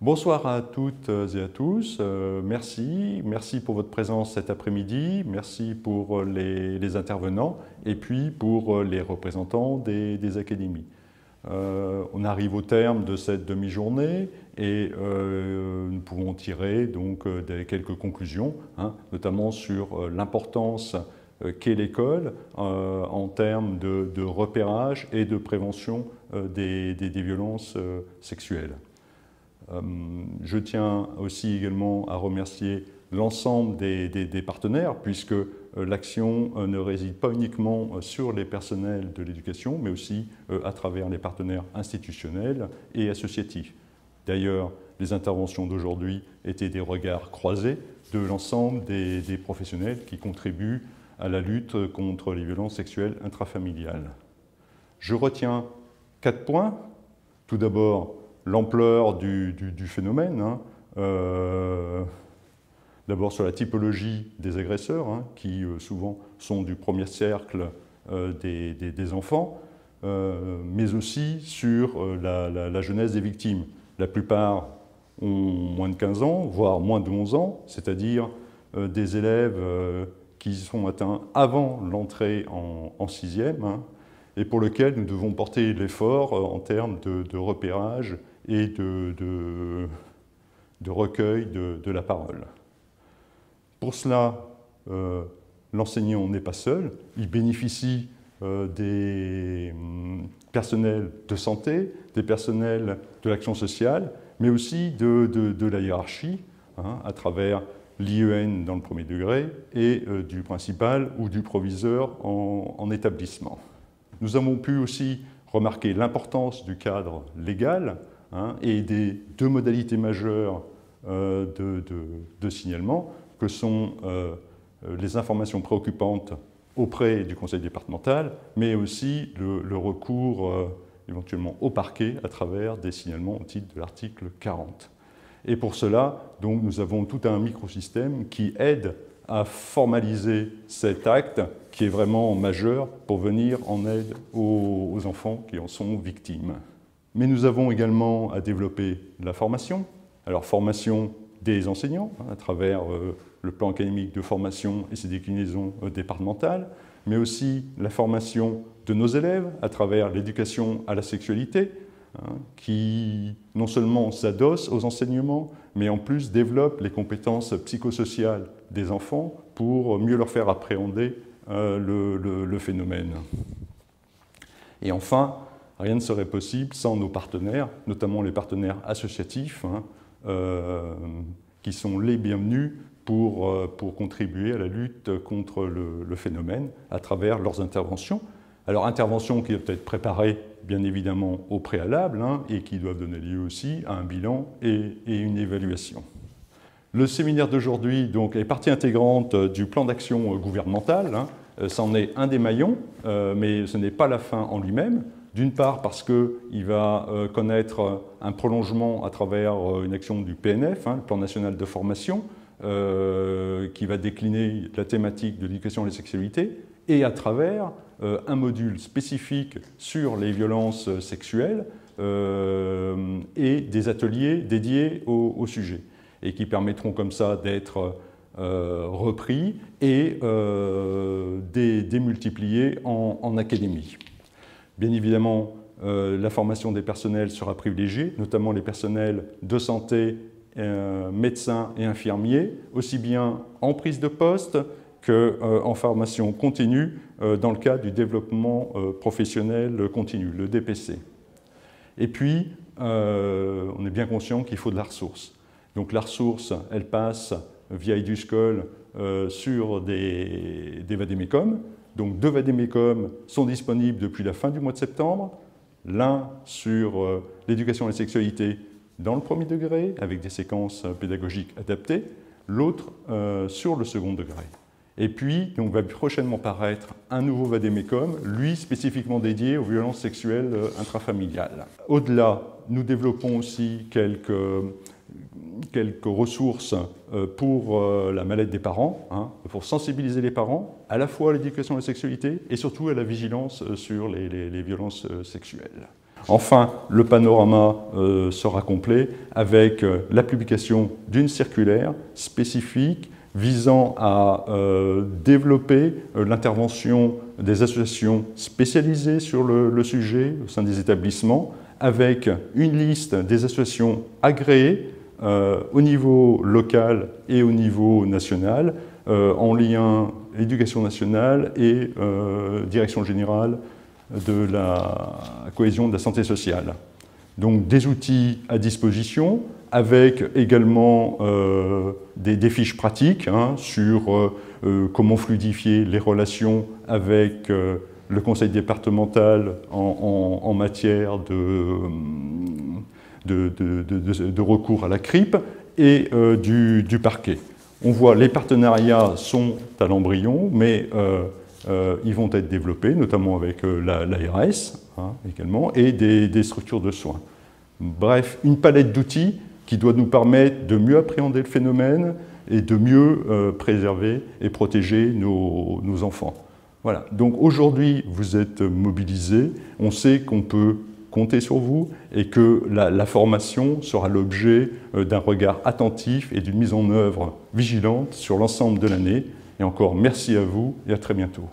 Bonsoir à toutes et à tous. Merci pour votre présence cet après-midi. Merci pour les intervenants et puis pour les représentants des académies. On arrive au terme de cette demi-journée et nous pouvons tirer donc quelques conclusions, notamment sur l'importance qu'est l'école en termes de repérage et de prévention des violences sexuelles. Je tiens aussi également à remercier l'ensemble des partenaires, puisque l'action ne réside pas uniquement sur les personnels de l'éducation, mais aussi à travers les partenaires institutionnels et associatifs. D'ailleurs, les interventions d'aujourd'hui étaient des regards croisés de l'ensemble des professionnels qui contribuent à la lutte contre les violences sexuelles intrafamiliales. Je retiens 4 points. Tout d'abord, l'ampleur du phénomène, d'abord sur la typologie des agresseurs, qui souvent sont du premier cercle des enfants, mais aussi sur la jeunesse des victimes. La plupart ont moins de 15 ans, voire moins de 11 ans, c'est-à-dire des élèves qui sont atteints avant l'entrée en 6e, et pour lequel nous devons porter l'effort en termes de repérage et de recueil de la parole. Pour cela, l'enseignant n'est pas seul, il bénéficie des personnels de santé, des personnels de l'action sociale, mais aussi de la hiérarchie, à travers l'IEN dans le premier degré et du principal ou du proviseur en établissement. Nous avons pu aussi remarquer l'importance du cadre légal et des 2 modalités majeures de signalement, que sont les informations préoccupantes auprès du conseil départemental, mais aussi le recours éventuellement au parquet à travers des signalements au titre de l'article 40. Et pour cela, donc, nous avons tout un microsystème qui aide à formaliser cet acte qui est vraiment majeur pour venir en aide aux enfants qui en sont victimes. Mais nous avons également à développer la formation. Alors formation des enseignants à travers le plan académique de formation et ses déclinaisons départementales, mais aussi la formation de nos élèves à travers l'éducation à la sexualité, qui non seulement s'adosse aux enseignements, mais en plus développe les compétences psychosociales des enfants pour mieux leur faire appréhender le phénomène. Et enfin, rien ne serait possible sans nos partenaires, notamment les partenaires associatifs, qui sont les bienvenus pour contribuer à la lutte contre le phénomène à travers leurs interventions. Alors, interventions qui doivent être préparées, bien évidemment, au préalable, et qui doivent donner lieu aussi à un bilan et une évaluation. Le séminaire d'aujourd'hui est partie intégrante du plan d'action gouvernemental. C'en est un des maillons, mais ce n'est pas la fin en lui-même. D'une part parce qu'il va connaître un prolongement à travers une action du PNF, le Plan national de formation, qui va décliner la thématique de l'éducation à la sexualité, et à travers un module spécifique sur les violences sexuelles et des ateliers dédiés au sujet, et qui permettront comme ça d'être repris et démultipliés en académie. Bien évidemment, la formation des personnels sera privilégiée, notamment les personnels de santé, médecins et infirmiers, aussi bien en prise de poste qu'en formation continue dans le cadre du développement professionnel continu, le DPC. Et puis, on est bien conscient qu'il faut de la ressource. Donc la ressource, elle passe via EduSchool sur des vadémécums. Donc 2 vadémécums sont disponibles depuis la fin du mois de septembre. L'un sur l'éducation à la sexualité dans le premier degré, avec des séquences pédagogiques adaptées. L'autre sur le second degré. Et puis, donc, va prochainement paraître un nouveau vadémécum, lui spécifiquement dédié aux violences sexuelles intrafamiliales. Au-delà, nous développons aussi quelques ressources pour la mallette des parents, pour sensibiliser les parents à la fois à l'éducation à la sexualité et surtout à la vigilance sur les violences sexuelles. Enfin, le panorama sera complet avec la publication d'une circulaire spécifique visant à développer l'intervention des associations spécialisées sur le sujet au sein des établissements, avec une liste des associations agréées au niveau local et au niveau national, en lien éducation nationale et direction générale de la cohésion de la santé sociale. Donc des outils à disposition, avec également des fiches pratiques sur comment fluidifier les relations avec le conseil départemental en matière de recours à la CRIP et du parquet. On voit les partenariats sont à l'embryon, mais ils vont être développés, notamment avec l'ARS également, et des structures de soins. Bref, une palette d'outils qui doit nous permettre de mieux appréhender le phénomène et de mieux préserver et protéger nos enfants. Voilà. Donc aujourd'hui, vous êtes mobilisés, on sait qu'on peut compter sur vous et que la formation sera l'objet d'un regard attentif et d'une mise en œuvre vigilante sur l'ensemble de l'année. Et encore, merci à vous et à très bientôt.